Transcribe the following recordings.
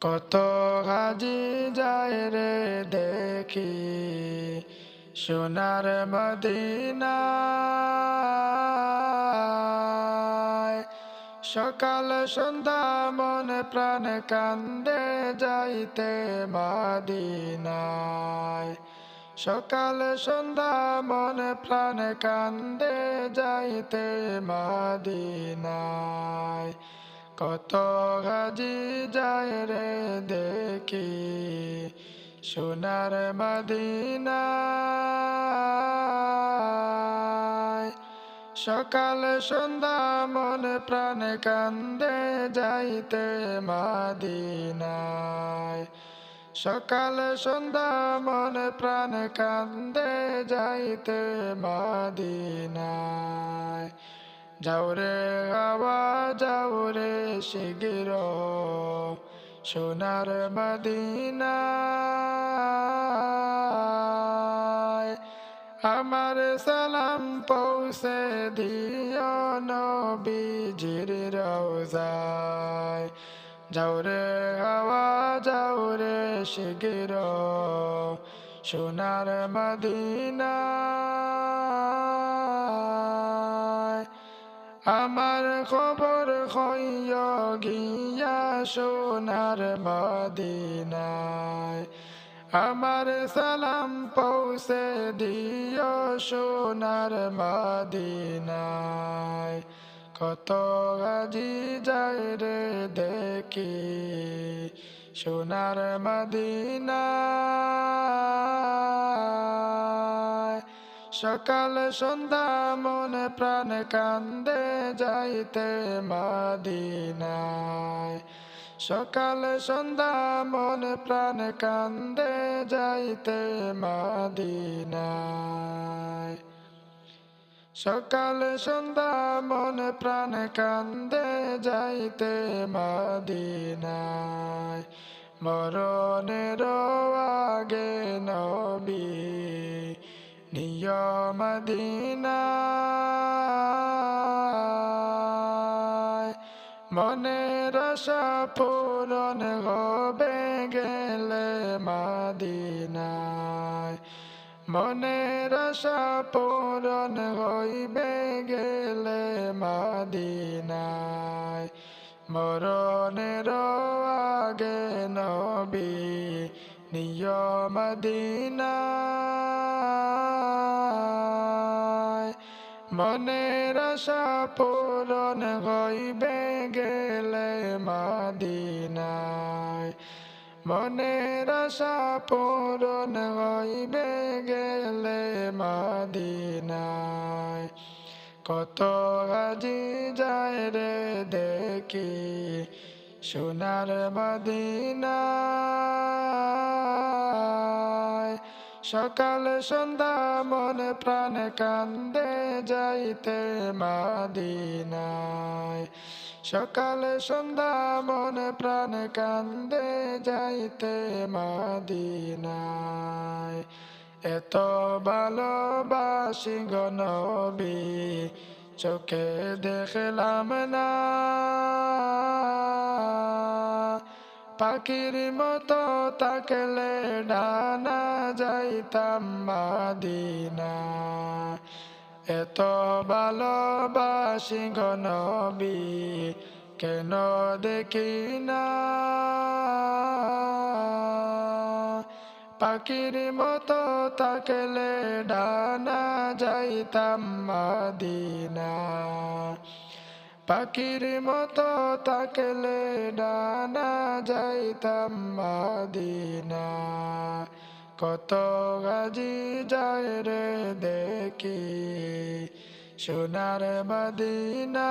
কত গাজি যায় রে দেখি সোনার মদিনায়। সকাল সন্ধ্যা মন প্রাণ কান্দে যাইতে মদিনায়। সকাল সন্ধ্যা মন প্রাণ কান্দে যাইতে মদিনায়। কত গাজি যায় রে দেখি সোনার মদিনায়। সকাল সন্ধ্যা মন প্রাণ কান্দে যাইতে মদিনায়। সকাল সন্ধ্যা মন প্রাণ কান্দে যাইতে মদিনায়। যাও রে হাওয়া যাও রে শিগগির সোনার মদিনায়। আমার সালাম পৌঁছে দিও নবীজির রওজায়। যাও রে হাওয়া যাও রে শিগগির সোনার মদিনায়। আমার খবর হইয়া গিয়া সোনার মদিনায়। আমার সালাম পৌঁছে দিও সোনার মদিনায়। কত গাজি যায় রে দেখি সোনার মদিনায়। সকাল সন্ধ্যা মন প্রাণ কান্দে যাইতে মদিনায়। সকাল সন্ধ্যা মন প্রাণ কান্দে যাইতে মদিনায়। সকাল সন্ধ্যা মন প্রাণ কান্দে যাইতে মদিনায়। মরণের আগে নবী নিয় মদিনায়। মনের আশা পূরণ হবে গেলে মদিনায়। মনের আশা পূরণ হইবে গেলে মদিনায়। মরণের আগে নবী নিয় মদিনায়। মনের আশা পূরণ হইবে গেলে মদিনায়। মনের আশা পূরণ হইবে গেলে মদিনায়। কত গাজি যায় রে দেখি সোনার মদিনায়। সকাল সন্ধ্যা মন প্রাণ কান্দে যাইতে মদিনায়। সকাল সন্ধ্যা মন প্রাণ কান্দে যাইতে মদিনায়। এত ভালোবাসি গো নবী চোখে দেখলাম না। পাখির মতো তাকলে ডানা যাইতাম মদিনা। এত ভালোবাসি গো নবী কেন দেখি না। পাখির মতো তাকলে ডানা যাইতাম মদিনা। পাখির মতো তাকলে ডানা যাইতাম মদিনা। কত গাজি যায় রে দেখি সোনার মদিনায়।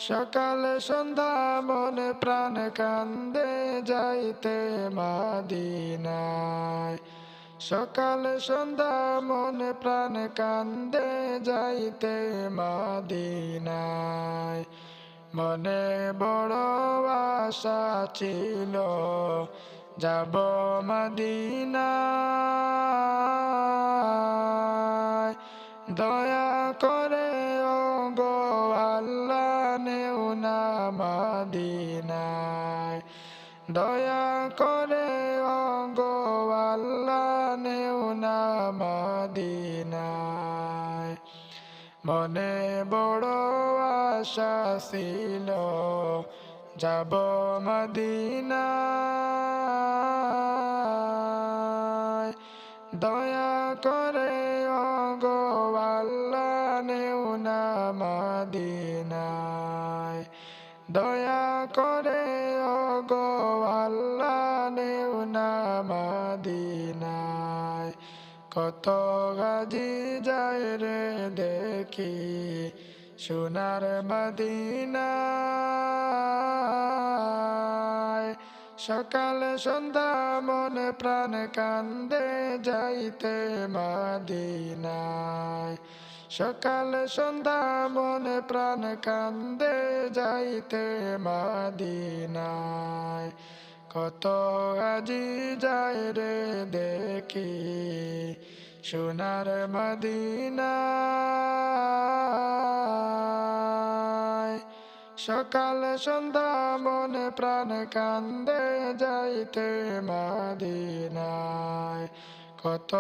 সকাল সন্ধ্যা মন প্রাণ কান্দে যাইতে মদিনায়। সকাল সন্ধ্যা মন প্রাণ কান্দে যাইতে মদিনায়। মনে বড় আশা ছিল যাব মদিনায়। দয়া করে ও গো আল্লাহ নেও না মদিনায় দয়া করে ওগো আল্লাহ নেও না মদিনায় মনে বড় আশা ছিল যাব মদিনায় দয়া করে ওগো আল্লাহ নেও না মদিনায় দয়া করে ওগো আল্লাহ নেও না মদিনায় কত গাজি যায় রে দেখি সোনার মদিনায় সকাল সন্ধ্যা মনে প্রাণ কান্দে যাইতে মদিনায় সকাল সন্ধ্যা মনে প্রাণ কান্দে যাইতে মদিনায় কত আজি যায় রে দেখি সোনার মদিনায় সকাল সন্ধ্যা মনে প্রাণ কান্দে যাইতে মদিনায় কত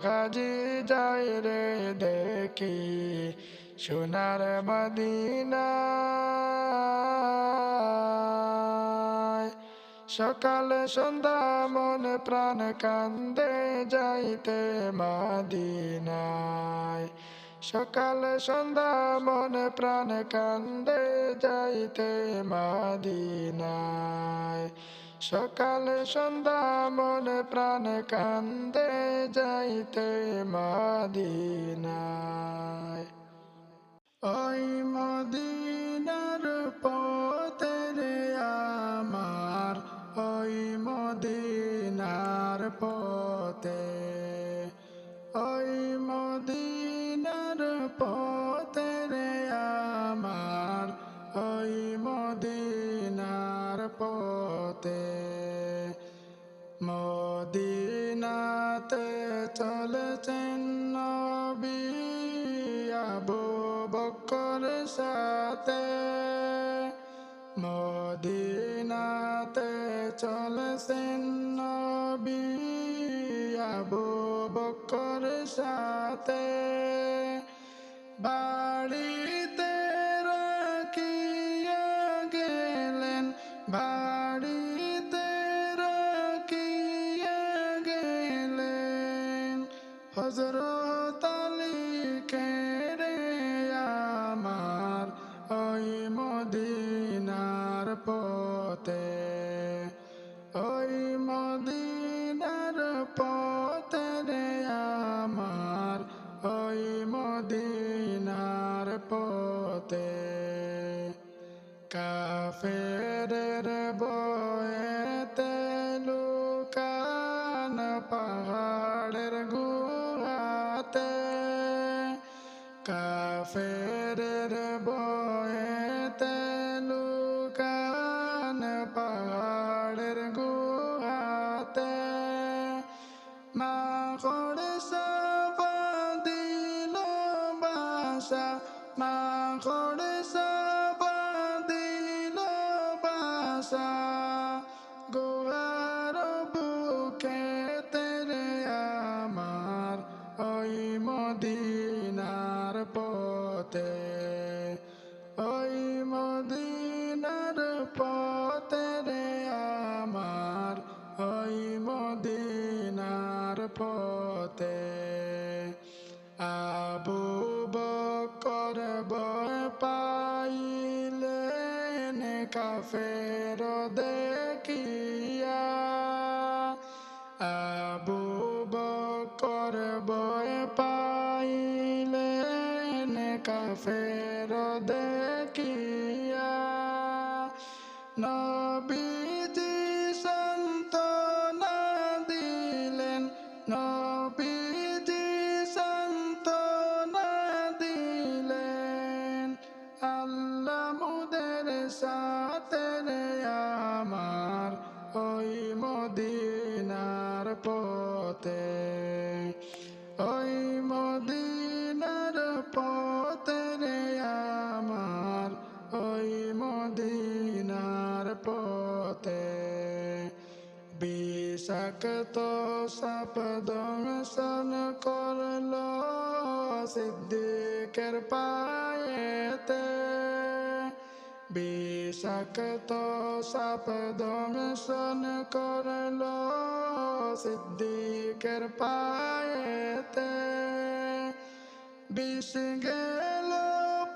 গাজি যায় রে দেখি সোনার মদিনায় সকাল সন্ধ্যা মনে প্রাণ কান্দে যাইতে মদিনায় সকাল সন্ধ্যা মনে প্রাণ কান্দে যাইতে মদিনায় সকাল সন্ধ্যা মনে প্রাণ কান্দে যাইতে মদিনায় ওই মদিনার পথে রে আমার ওই মদিনার পথে ওই মদিনার পথে রে আমার ওই মদিনার পথে মদিনাতে চলেছেন নবী আবু বকর সাথে মদিনাতে চলেছেন নবী আবু বকর সাথে বাড়িতে রাখিয়া গেলেন বাড়িতে রাখিয়া গেলেন হযরত আলীকে রে আমার ওই মদিনার পথে ওই মদিনার পথে রে আমার ওই মদিনার পথে কাফেরের বয়েতে লুকান পাহাড়ের গুহাতে কাফেরের বয়েতে লুকান পাহাড়ের গুহাতে মা খোরসা বাঁধিল বাসা মা খোরসা বাঁধিল বাসা গুহার বুকে তেরে আমার ওই মদিনার পথে ওই মদিনার পথে রে আমার ওই মদিনার পথে আবু বকর ভয় পাইলেন কাফের দেখিয়া আবু বকর ভয় পাইলেন কাফের দেখিয়া নবীজি সান্ত্বনা দিলেন নবীজি সান্ত্বনা দিলেন আল্লাহ মুদের সাথে রে আমার ওই মদিনার পথে ওই মদিনার পথে রে আমার ওই মদিনার বিষাক্ত সাপ দংশন করলো সিদ্দিকের পায়েতে। বিষাক্ত সাপ দংশন করলো সিদ্দিকের পায়েতে। বিষ গেল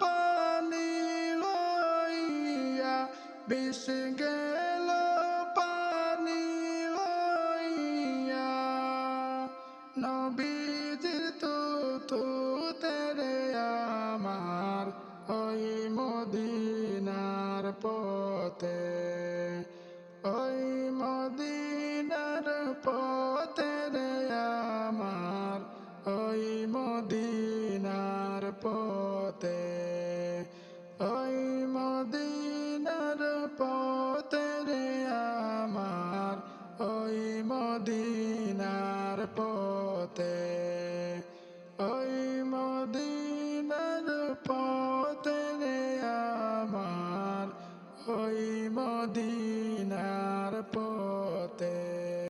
পানি হইয়া, বিষ গেল পানি হইয়া, নবীজির তুতুতে রে আমার ওই মদিনার পথে, ওই মদিনার পথে রে আমার, ওই মদিনার পথে, ওই মদিনার পথে রে আমার, ওই মদিনার পথে, ওই মদিনার পথে রে আমার, ওই মদিনার